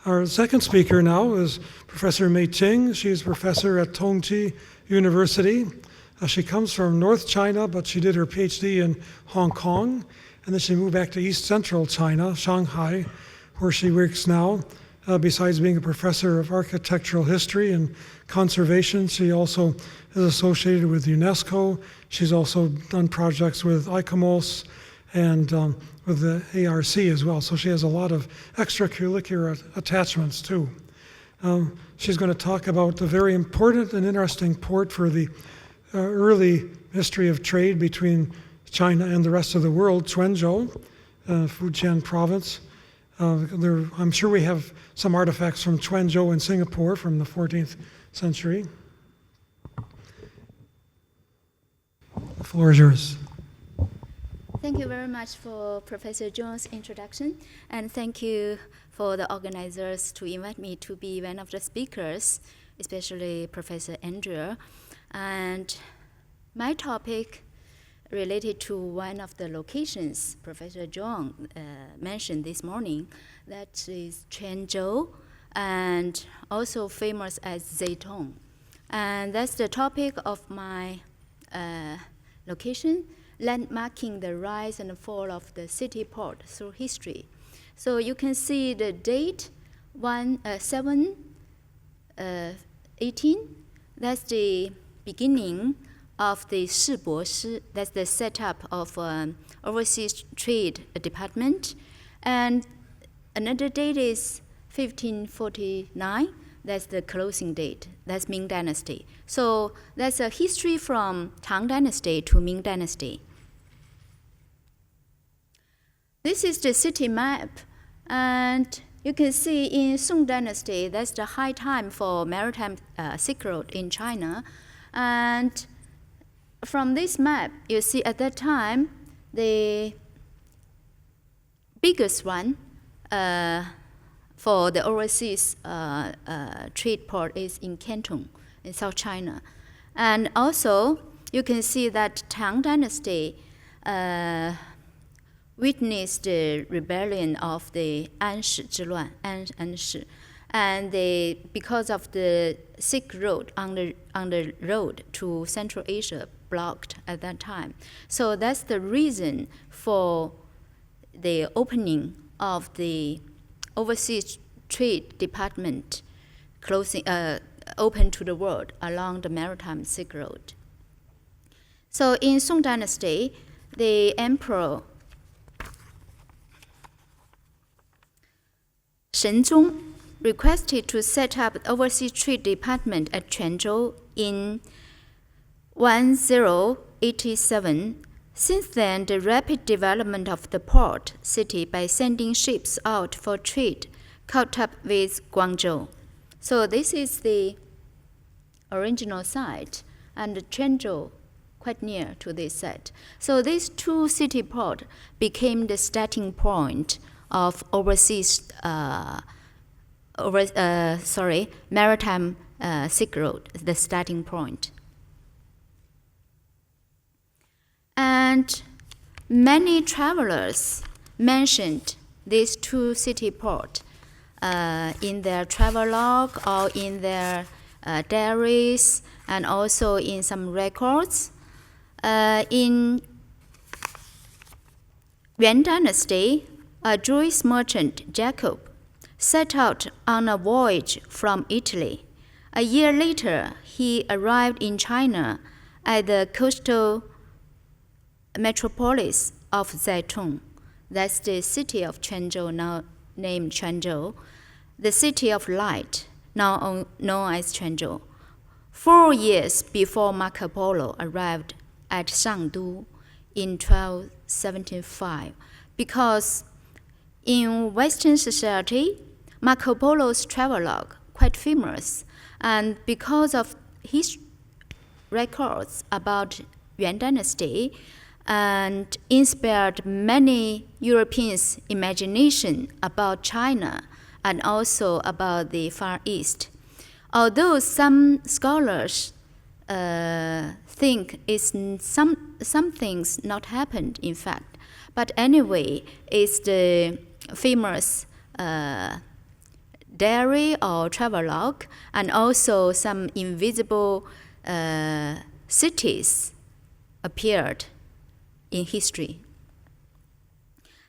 Our second speaker now is Professor Mei Qing. She's professor at Tongji University. She comes from North China, but she did her PhD in Hong Kong, and then she moved back to East Central China, Shanghai, where she works now. Besides being a professor of architectural history and conservation, she also is associated with UNESCO. She's also done projects with ICOMOS and with the ARC as well. So she has a lot of extracurricular attachments too. She's going to talk about the very important and interesting port for the early history of trade between China and the rest of the world, Quanzhou, Fujian province. I'm sure we have some artifacts from Quanzhou in Singapore from the 14th century. The floor is yours. Thank you very much for Professor Zheng's introduction, and thank you for the organizers to invite me to be one of the speakers, especially Professor Andrea. And my topic related to one of the locations Professor Zheng mentioned this morning, that is Quanzhou, and also famous as Zayton. And that's the topic of my location, landmarking the rise and fall of the city port through history. So you can see the date 718, that's the beginning of the Shibo, that's the setup of overseas trade department. And another date is 1549, that's the closing date, that's Ming Dynasty. So that's a history from Tang Dynasty to Ming Dynasty. This is the city map, and you can see in Song Dynasty, that's the high time for Maritime Silk Road in China. And from this map, you see at that time, the biggest one for the overseas trade port is in Canton, in South China. And also, you can see that Tang Dynasty witnessed the rebellion of the Anshi Zhiluan, Anshi. And because of the Silk Road on the road to Central Asia blocked at that time. So that's the reason for the opening of the overseas trade department closing, open to the world along the Maritime Silk Road. So in Song Dynasty, the emperor Shenzong requested to set up the overseas trade department at Quanzhou in 1087. Since then, the rapid development of the port city by sending ships out for trade caught up with Guangzhou. So this is the original site, and Quanzhou quite near to this site. So these two city ports became the starting point of overseas Maritime Silk Road, the starting point. And many travelers mentioned these two city ports in their travelogue or in their diaries, and also in some records. In Yuan Dynasty, a Jewish merchant, Jacob, set out on a voyage from Italy. A year later, he arrived in China at the coastal metropolis of Zayton. That's the city of Quanzhou, now named Quanzhou, the city of light, now known as Quanzhou. 4 years before Marco Polo arrived at Shangdu in 1275, because in Western society, Marco Polo's travelogue quite famous, and because of his records about Yuan Dynasty, and inspired many Europeans' imagination about China and also about the Far East. Although some scholars think it's some things not happened, in fact, but anyway, it's the famous diary or travelogue, and also some invisible cities appeared in history.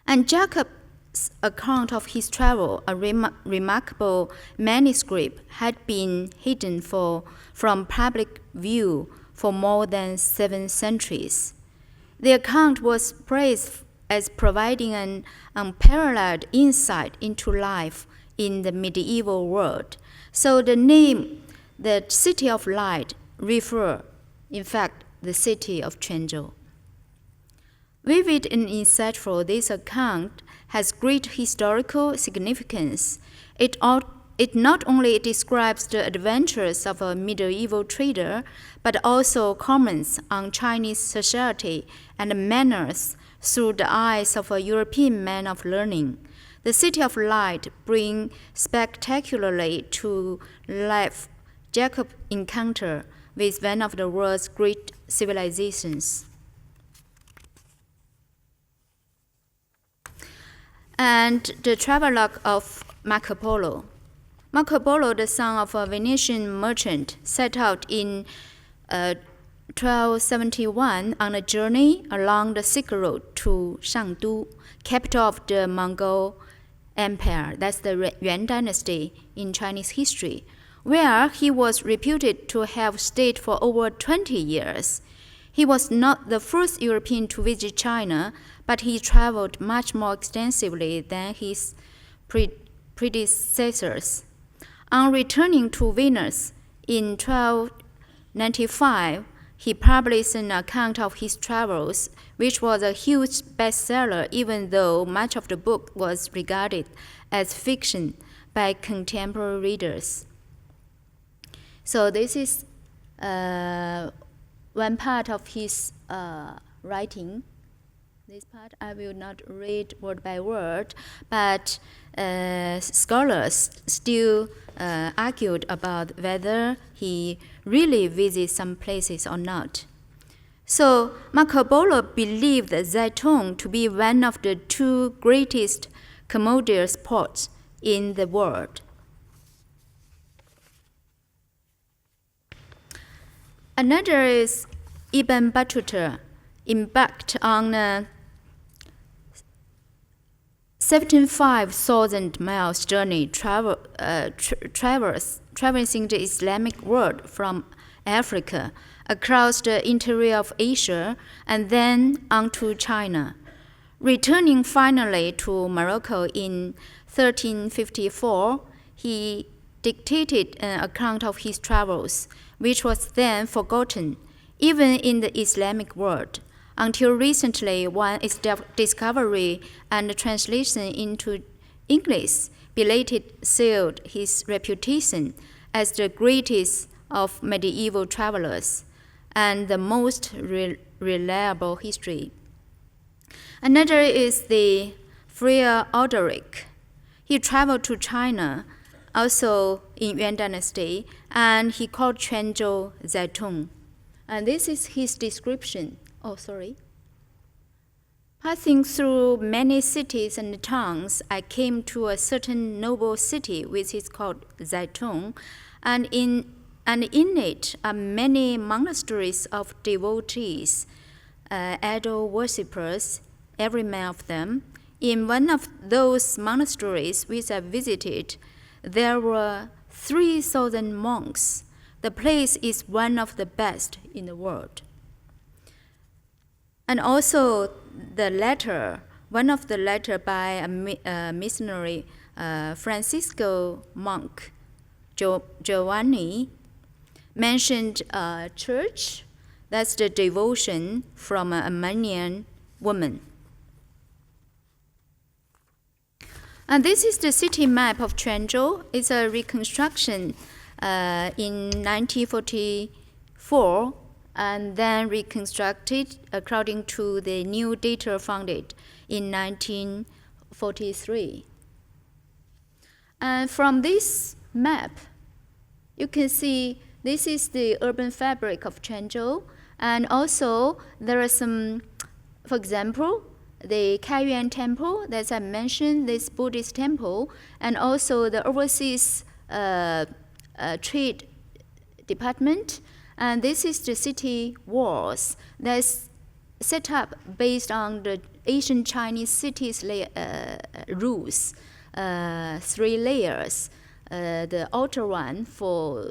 And Jacob's account of his travel, a remarkable manuscript, had been hidden from public view for more than 7 centuries. The account was praised as providing an unparalleled insight into life in the medieval world. So the name, the City of Light, refer, in fact, the city of Quanzhou. Vivid and insightful, this account has great historical significance. It not only describes the adventures of a medieval trader, but also comments on Chinese society and manners through the eyes of a European man of learning. The City of Light brings spectacularly to life Jacob's encounter with one of the world's great civilizations. And the travelogue of Marco Polo. Marco Polo, the son of a Venetian merchant, set out in 1271 on a journey along the Silk Road to Shangdu, capital of the Mongol Empire. That's the Yuan Dynasty in Chinese history, where he was reputed to have stayed for over 20 years. He was not the first European to visit China, but he traveled much more extensively than his predecessors. On returning to Venice in 1295, he published an account of his travels, which was a huge bestseller, even though much of the book was regarded as fiction by contemporary readers. So this is one part of his writing. This part I will not read word by word, but scholars still argued about whether he really visited some places or not. So Marco Polo believed Zayton to be one of the 2 greatest commodious ports in the world. Another is Ibn Battuta, embarked on a 75,000 miles journey traversing the Islamic world from Africa across the interior of Asia and then on to China. Returning finally to Morocco in 1354, he dictated an account of his travels, which was then forgotten, even in the Islamic world, until recently when its discovery and translation into English belatedly sealed his reputation as the greatest of medieval travelers and the most reliable history. Another is the Friar Odoric. He traveled to China, also in Yuan Dynasty, and he called Quanzhou Zayton. And this is his description. Passing through many cities and towns, I came to a certain noble city which is called Zayton, and in it are many monasteries of devotees, idol worshippers, every man of them. In one of those monasteries which I visited, there were 3,000 monks. The place is one of the best in the world. And also one of the letter by a missionary Francisco monk, Giovanni, mentioned a church. That's the devotion from an Armenian woman. And this is the city map of Quanzhou. It's a reconstruction in 1944 and then reconstructed according to the new data founded in 1943. And from this map, you can see this is the urban fabric of Quanzhou. And also there are some, for example, the Yuan Temple, as I mentioned, this Buddhist temple, and also the overseas trade department. And this is the city walls that's set up based on the ancient Chinese cities rules, 3 layers. The outer one for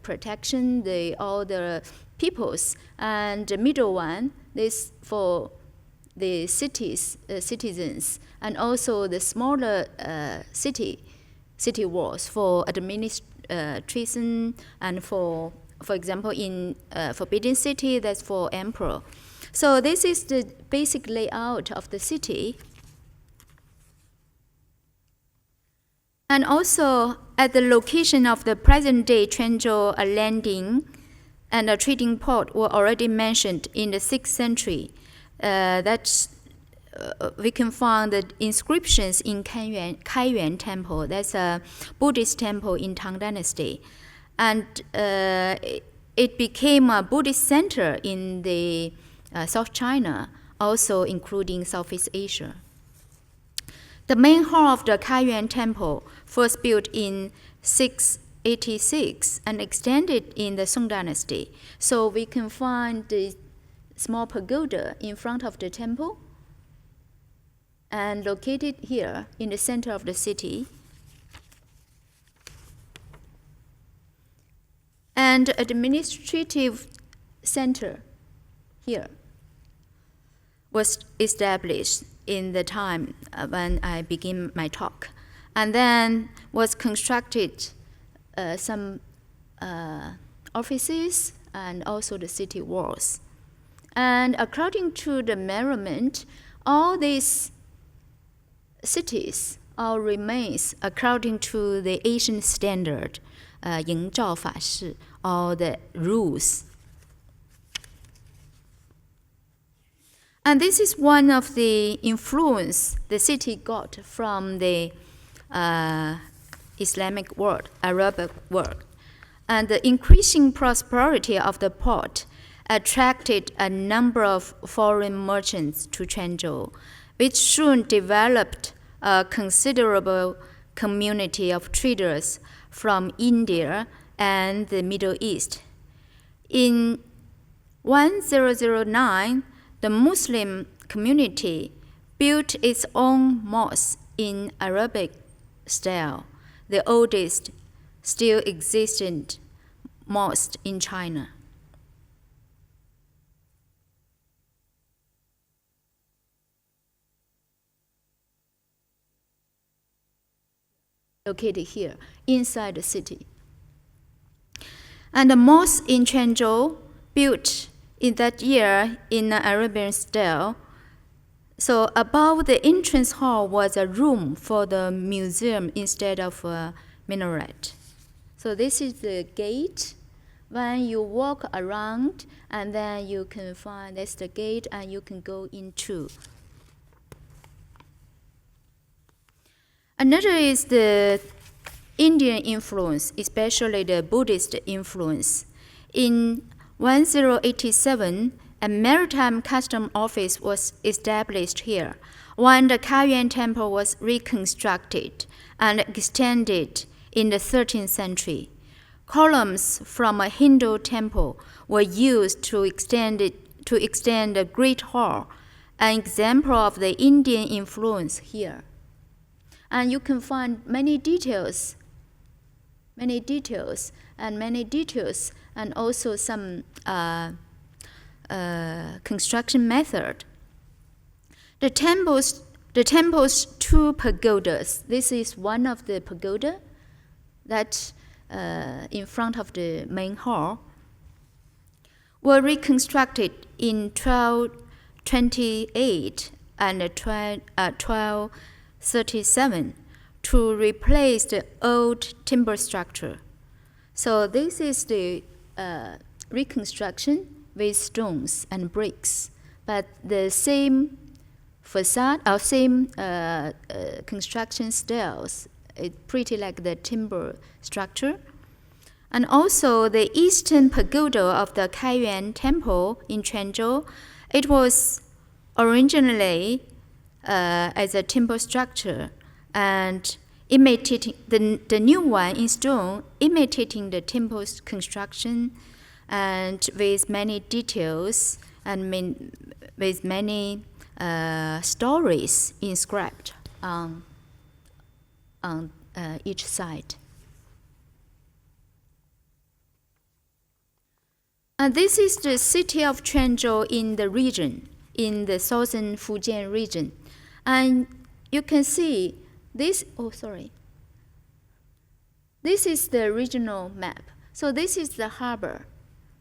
protection all the peoples, and the middle one is for the citizens, and also the smaller city walls for administration, and for example in Forbidden City, that's for emperor. So this is the basic layout of the city. And also at the location of the present-day Quanzhou, a landing and a trading port were already mentioned in the 6th century. We can find the inscriptions in Yuan Temple. That's a Buddhist temple in Tang Dynasty. And it became a Buddhist center in the South China, also including Southeast Asia. The main hall of the Yuan Temple, first built in 686 and extended in the Song Dynasty. So we can find the small pagoda in front of the temple and located here in the center of the city. And administrative center here was established in the time when I begin my talk. And then was constructed some offices and also the city walls. And according to the measurement, all these cities all remains according to the Asian standard, 营造法式, all the rules. And this is one of the influence the city got from the Islamic world, Arabic world. And the increasing prosperity of the port attracted a number of foreign merchants to Quanzhou, which soon developed a considerable community of traders from India and the Middle East. In 1009, the Muslim community built its own mosque in Arabic style, the oldest still existent mosque in China. Located here, inside the city. And the mosque in Quanzhou, built in that year in an Arabian style. So above the entrance hall was a room for the museum instead of a minaret. So this is the gate. When you walk around, and then you can find that's the gate, and you can go into. Another is the Indian influence, especially the Buddhist influence. In 1087, a maritime custom office was established here, when the Yuan Temple was reconstructed and extended in the 13th century. Columns from a Hindu temple were used to extend the Great Hall, an example of the Indian influence here. And you can find many details, and also some construction method. The temple's 2 pagodas. This is one of the pagoda that in front of the main hall, were reconstructed in 1228 and 1237 to replace the old timber structure. So this is the reconstruction with stones and bricks, but the same facade or same construction styles. It's pretty like the timber structure. And also the eastern pagoda of the Yuan Temple in Quanzhou, it was originally as a temple structure, and imitating the new one in stone, imitating the temple's construction, and with many details and with many stories inscribed on each side. And this is the city of Quanzhou in the region, in the southern Fujian region. And you can see this, this is the regional map. So this is the harbor,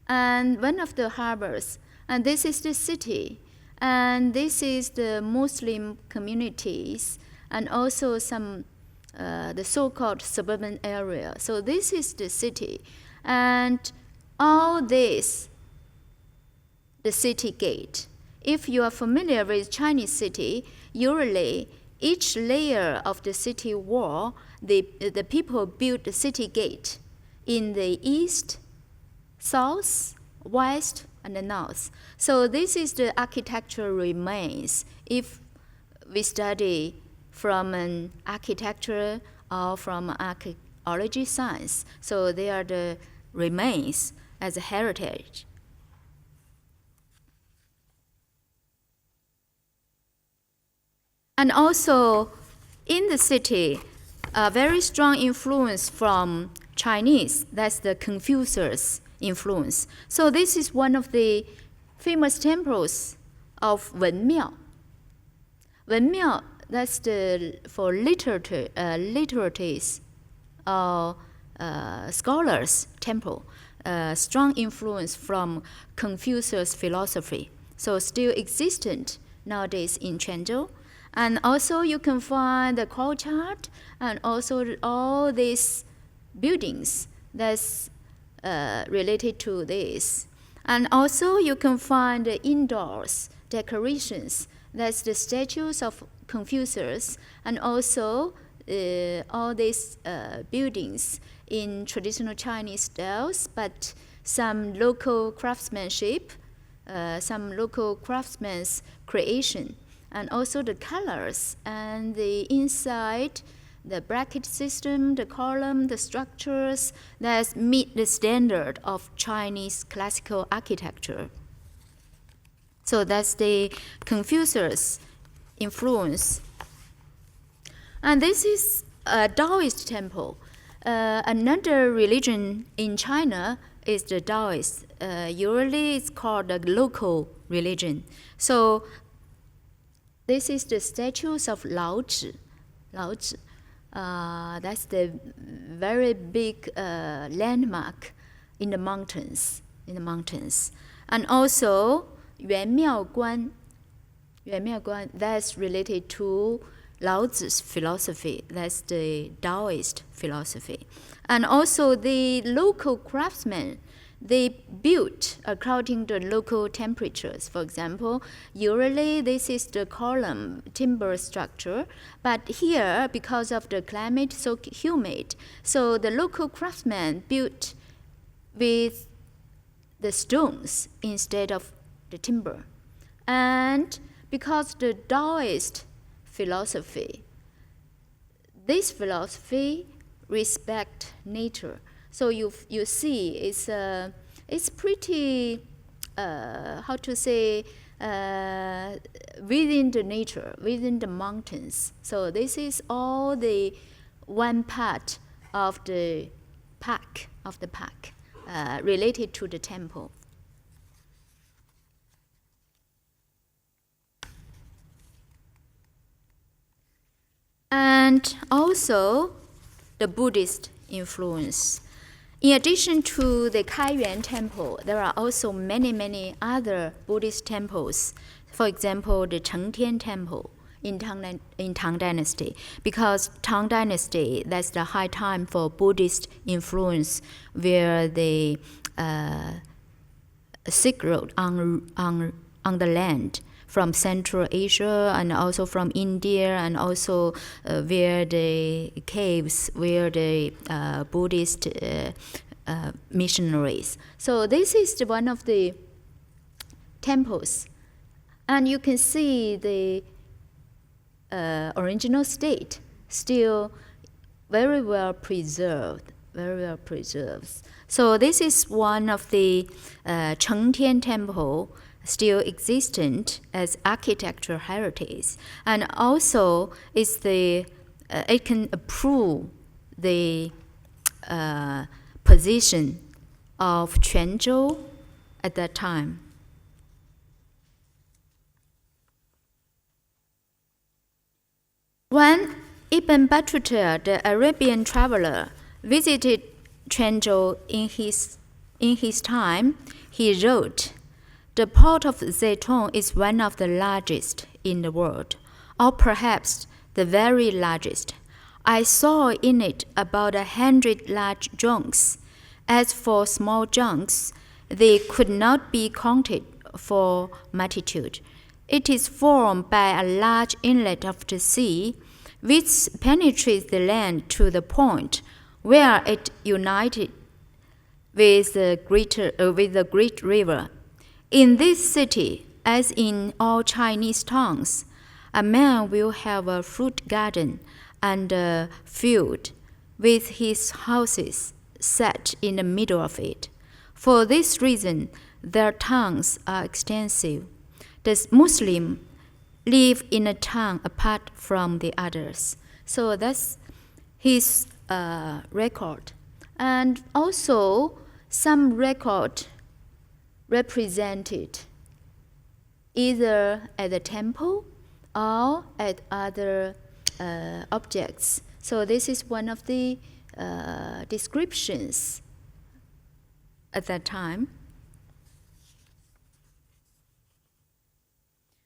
and one of the harbors, and this is the city, and this is the Muslim communities, and also some, the so-called suburban area. So this is the city, and all this, the city gate. If you are familiar with Chinese city, usually each layer of the city wall, the people build the city gate in the east, south, west, and the north. So this is the architectural remains. If we study from an architecture or from archaeology science, so they are the remains as a heritage. And also, in the city, a very strong influence from Chinese, that's the Confucius influence. So this is one of the famous temples of Wenmiao. Wenmiao, that's the for literates or scholars temple. Strong influence from Confucius philosophy. So still existent nowadays in Quanzhou. And also you can find the courtyard and also all these buildings that's related to this. And also you can find the indoors decorations. That's the statues of Confucius, and also all these buildings in traditional Chinese styles, but some local craftsmanship, some local craftsman's creation, and also the colors and the inside, the bracket system, the column, the structures that meet the standard of Chinese classical architecture. So that's the Confucius influence. And this is a Taoist temple. Another religion in China is the Taoist. Usually it's called a local religion. So this is the statues of Laozi. That's the very big landmark in the mountains. And also Yuan Guan, that's related to Laozi's philosophy. That's the Taoist philosophy. And also the local craftsmen, they built according to local temperatures. For example, usually this is the column timber structure, but here, because of the climate so humid, so the local craftsmen built with the stones instead of the timber. And because the Taoist philosophy, this philosophy respect nature. So you see, it's pretty, how to say, within the nature, within the mountains. So this is all the one part of the pack, related to the temple. And also the Buddhist influence. In addition to the Kaiyuan temple, there are also many other Buddhist temples. For example, the Chengtian temple in Tang Dynasty, because Tang Dynasty, that's the high time for Buddhist influence, where the Silk Road on the land from Central Asia and also from India, and also where the caves, where the Buddhist missionaries. So this is one of the temples. And you can see the original state, still very well preserved, very well preserved. So this is one of the Chengtian Temple still existent as architectural heritage, and also it's the it can prove the position of Quanzhou at that time. When Ibn Battuta, the Arabian traveler, visited Quanzhou in his time, he wrote, "The port of Zayton is one of the largest in the world, or perhaps the very largest. I saw in it about 100 large junks. As for small junks, they could not be counted for multitude. It is formed by a large inlet of the sea, which penetrates the land to the point where it united with the great river. In this city, as in all Chinese towns, a man will have a fruit garden and a field with his houses set in the middle of it. For this reason, their towns are extensive. The Muslims live in a town apart from the others." So that's his record. And also, some record represented either at the temple or at other objects. So this is one of the descriptions at that time.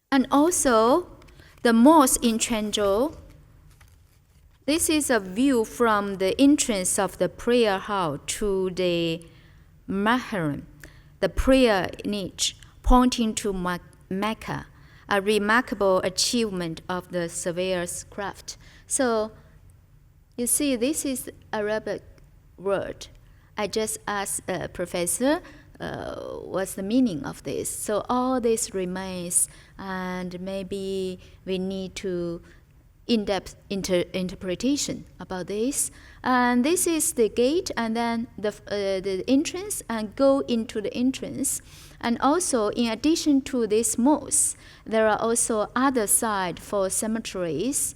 And also, the mosque in Quanzhou, this is a view from the entrance of the prayer hall to the Mahram, the prayer niche pointing to Mecca, a remarkable achievement of the surveyor's craft. So, you see, this is Arabic word. I just asked Professor, what's the meaning of this? So all this remains, and maybe we need to in-depth interpretation about this. And this is the gate, and then the entrance, and go into the entrance. And also, in addition to this mosque, there are also other sides for cemeteries,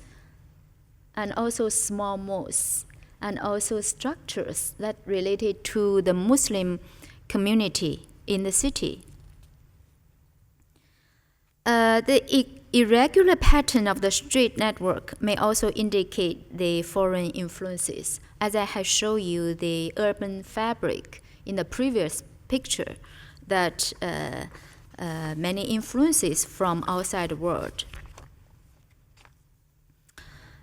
and also small mosques, and also structures that related to the Muslim community in the city. The irregular pattern of the street network may also indicate the foreign influences. As I have shown you the urban fabric in the previous picture, that many influences from outside the world.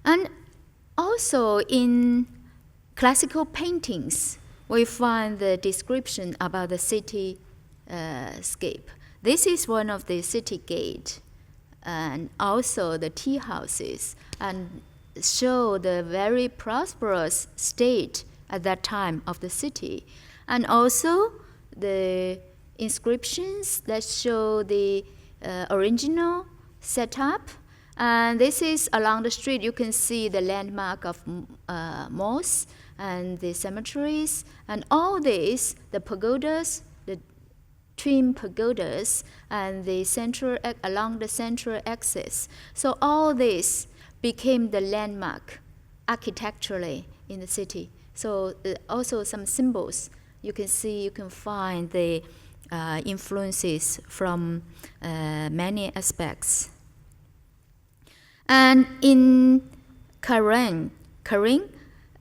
And also in classical paintings, we find the description about the city scape. This is one of the city gate, and also the tea houses, and show the very prosperous state at that time of the city. And also the inscriptions that show the original setup. And this is along the street. You can see the landmark of mosques and the cemeteries, and all this, the pagodas, the twin pagodas, and the central along the central axis. So all this became the landmark architecturally in the city. So also some symbols. You can see, you can find the influences from many aspects. And in Karen,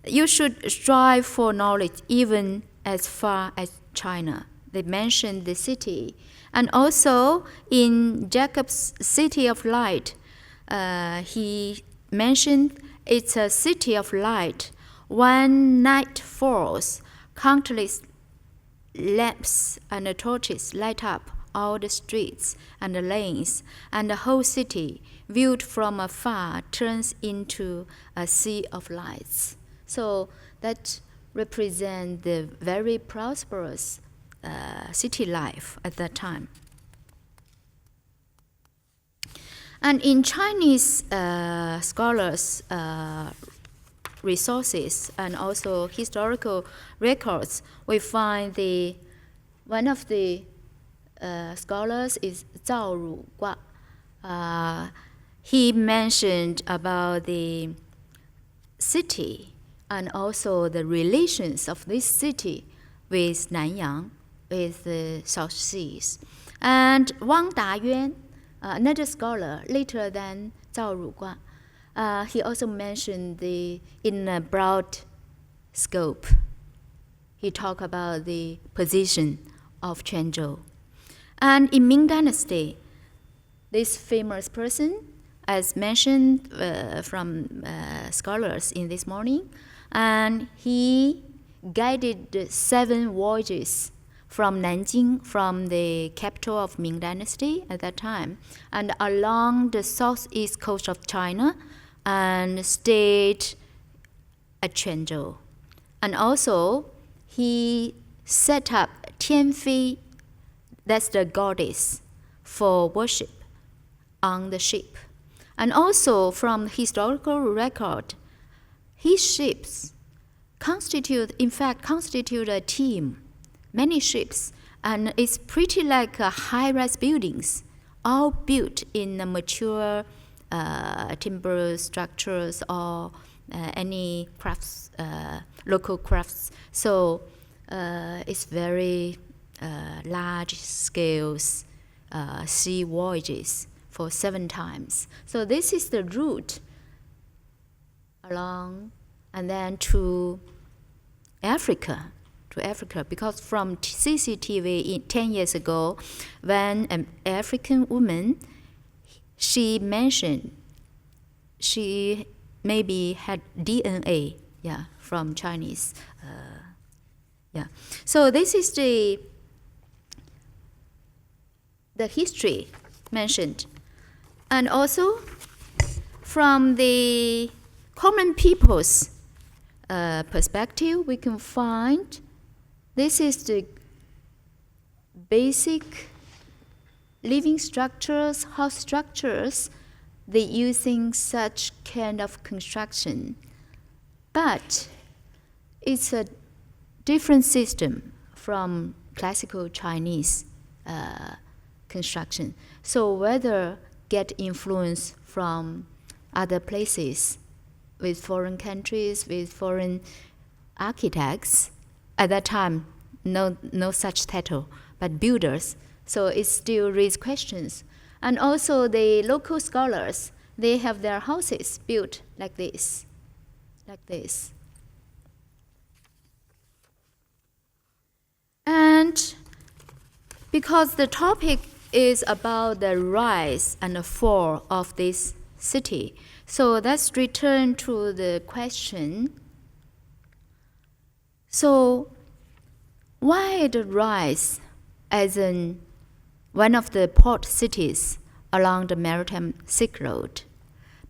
you should strive for knowledge even as far as China. They mentioned the city. And also in Jacob's City of Light, he mentioned it's a city of light. When night falls, countless lamps and torches light up all the streets and the lanes, and the whole city, viewed from afar, turns into a sea of lights. So that represents the very prosperous city life at that time. And in Chinese scholars' resources and also historical records, we find one of the scholars is Zhao Rugua. He mentioned about the city and also the relations of this city with Nanyang, with the South Seas. And Wang Dayuan, another scholar later than Zhao Rugua, he also mentioned in a broad scope. He talked about the position of Quanzhou. And in Ming Dynasty, this famous person, as mentioned from scholars in this morning, and he guided 7 voyages from Nanjing, from the capital of Ming Dynasty at that time, and along the southeast coast of China, and stayed at Quanzhou. And also, he set up Tianfei, that's the goddess, for worship on the ship. And also, from historical record, his ships constitute a team, many ships, and it's pretty like high-rise buildings, all built in mature timber structures or any crafts, local crafts. So it's very large scales sea voyages for 7 times. So this is the route along and then to Africa, because from CCTV 10 years ago, when an African woman, she mentioned she maybe had DNA, from Chinese, So this is the history mentioned. And also, from the common people's perspective, we can find this is the basic living structures, house structures, they using such kind of construction. But it's a different system from classical Chinese construction. So whether get influence from other places, with foreign countries, with foreign architects, at that time, no such title, but builders. So it still raises questions. And also the local scholars, they have their houses built like this. And because the topic is about the rise and the fall of this city, so let's return to the question. So why the rise as one of the port cities along the Maritime Silk Road?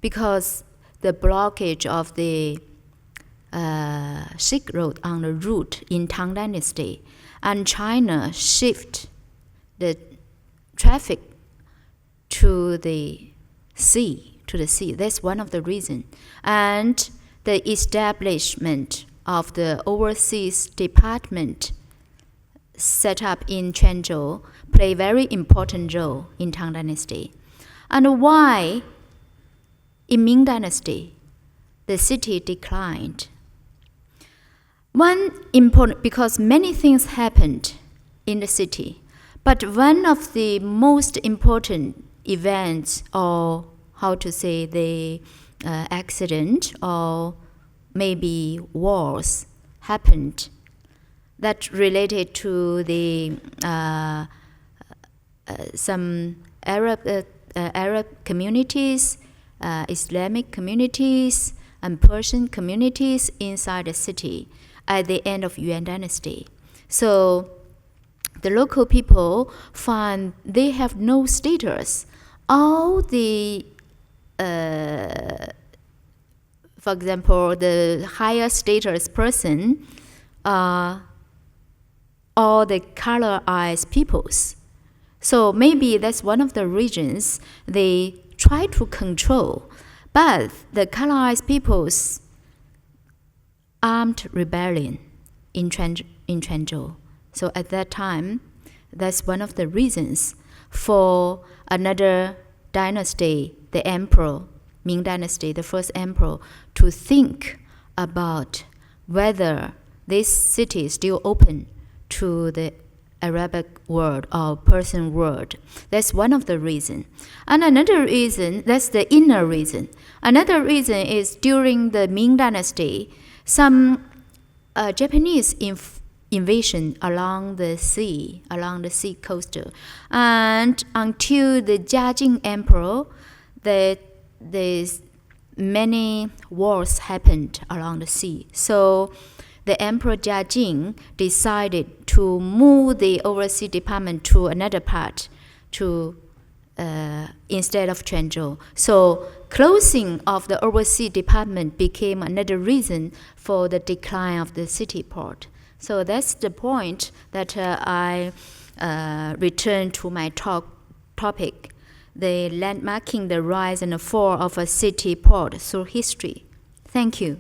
Because the blockage of the Silk Road on the route in Tang Dynasty, and China shift the traffic to the sea. That's one of the reasons. And the establishment of the overseas department set up in Quanzhou play a very important role in Tang Dynasty. And why in Ming Dynasty the city declined? One important, because many things happened in the city, but one of the most important events, or how to say the accident, or maybe wars happened that related to the some Arab communities, Islamic communities, and Persian communities inside the city at the end of Yuan Dynasty. So the local people find they have no status. All the, for example, the higher status person are all the color eyes peoples. So maybe that's one of the reasons they try to control, but the colonized peoples armed rebellion in Quanzhou. So at that time, that's one of the reasons for another dynasty, the emperor, Ming Dynasty, the first emperor, to think about whether this city is still open to the Arabic world or Persian world. That's one of the reasons. And another reason, that's the inner reason. Another reason is during the Ming Dynasty, some Japanese invasion along the sea coastal. And until the Jiajing emperor, there's many wars happened along the sea. So the Emperor Jiajing decided to move the overseas department to another part instead of Quanzhou. So closing of the overseas department became another reason for the decline of the city port. So that's the point that I return to my topic, the landmarking the rise and the fall of a city port through history. Thank you.